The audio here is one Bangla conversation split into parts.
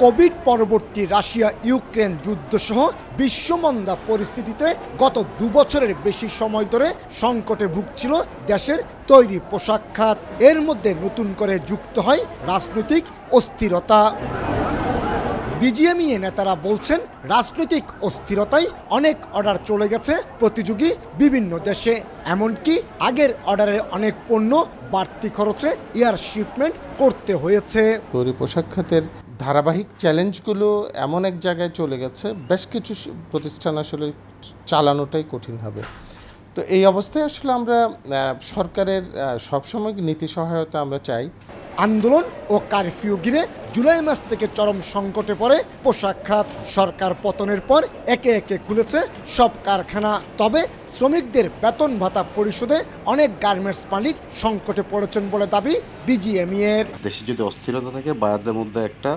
কোভিড পরবর্তী রাশিয়া ইউক্রেন যুদ্ধসহ বিশ্বমন্দা পরিস্থিতিতে গত 2 বছরের বেশি সময় ধরে সংকটে ভুগছিল দেশের তৈরি পোশাক খাত। এর মধ্যে নতুন করে যুক্ত হয় রাজনৈতিক অস্থিরতা। বিজিএমইএ নেতারা বলছেন, রাজনৈতিক অস্থিরতায় অনেক অর্ডার চলে গেছে প্রতিযোগী বিভিন্ন দেশে। এমনকি আগের অর্ডারের অনেক পণ্য বাড়তি খরচে এয়ার শিপমেন্ট করতে হয়েছে। তৈরি পোশাক খাতের ধারাবাহিক চ্যালেঞ্জগুলো এমন এক জায়গায় চলে গেছে, বেশ কিছু প্রতিষ্ঠান আসলে চালানোটাই কঠিন হবে। তো এই অবস্থায় আসলে আমরা সরকারের সবসময় নীতি সহায়তা আমরা চাই। আন্দোলন ও কারফিউ ঘিরে জুলাই মাস থেকে চরম সংকটে পড়ে পোশাক খাত। সরকার পতনের পর একে একে খুলেছে সব কারখানা। তবে শ্রমিকদের বেতন ভাতা পরিশোধে অনেক গার্মেন্টস মালিক সংকটে পড়েছেন বলে দাবি বিজিএমইএর। দেশে যদি অস্থিরতা থাকে, বায়ারদের মধ্যে একটা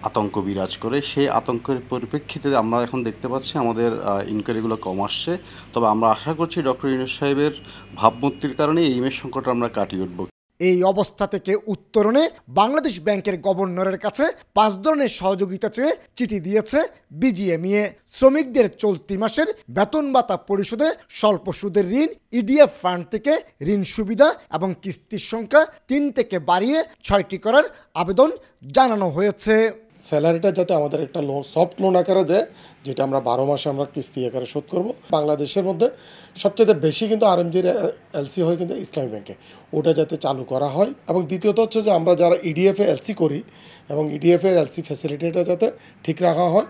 আতঙ্ক বিরাজ করে। সেই আতঙ্কের পরিপ্রেক্ষিতে আমরা এখন দেখতে পাচ্ছি আমাদের ইনকোয়ারিগুলো কম আসছে। তবে আমরা আশা করছি ডক্টর ইউনূস সাহেবের ভাবমূর্তির কারণে এই ইমেজ সংকট আমরা কাটিয়ে উঠব। এই অবস্থা থেকে উত্তরণে বাংলাদেশ ব্যাংকের গভর্নরের কাছে 5 ধরনের সহযোগিতা চেয়ে চিঠি দিয়েছে বিজিএমইএ। শ্রমিকদের চলতি মাসের বেতন ভাতা পরিশোধে স্বল্প সুদের ঋণ, ইডিএফ ফান্ড থেকে ঋণ সুবিধা এবং কিস্তির সংখ্যা 3 থেকে বাড়িয়ে 6টি করার আবেদন জানানো হয়েছে। স্যালারিটা যাতে আমাদের একটা লোন, সফট লোন আকারে দেয়, যেটা আমরা 12 মাসে আমরা কিস্তি আকারে শোধ করব। বাংলাদেশের মধ্যে সবচেয়ে বেশি কিন্তু আরএমজির এলসি হয় কিন্তু ইসলামী ব্যাংকে, ওটা যাতে চালু করা হয়। এবং দ্বিতীয়ত হচ্ছে যে আমরা যারা ইডিএফে এলসি করি এবং ইডিএফের এলসি ফ্যাসিলিটিটা যাতে ঠিক রাখা হয়।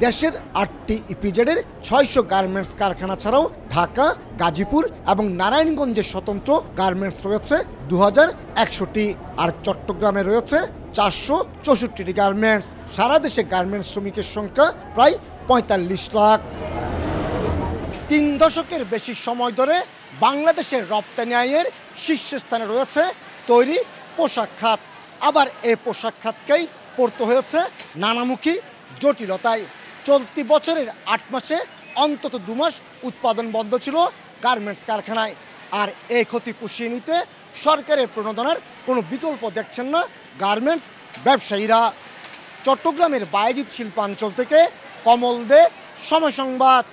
দেশের 8টি ইপিজেডের 600 গার্মেন্টস কারখানা ছাড়াও ঢাকা, গাজীপুর এবং নারায়ণগঞ্জে স্বতন্ত্র গার্মেন্টস রয়েছে 2100টি, আর চট্টগ্রামে রয়েছে 464টি গার্মেন্টস। সারা দেশে গার্মেন্টস শ্রমিকের সংখ্যা প্রায় 45 লাখ। 3 দশকের বেশি সময় ধরে বাংলাদেশের রপ্তানি আয়ের শীর্ষস্থানে রয়েছে তৈরি পোশাক খাত। আবার এই পোশাক খাতকেই পড়তে হয়েছে নানামুখী জটিলতায়। চলতি বছরের 8 মাসে অন্তত 2 মাস উৎপাদন বন্ধ ছিল গার্মেন্টস কারখানায়। আর এই ক্ষতি পুষিয়ে নিতে সরকারের প্রণোদনার কোনো বিকল্প দেখছেন না গার্মেন্টস ব্যবসায়ীরা। চট্টগ্রামের বায়েজিদ শিল্পাঞ্চল থেকে কমল দে, সময় সংবাদ।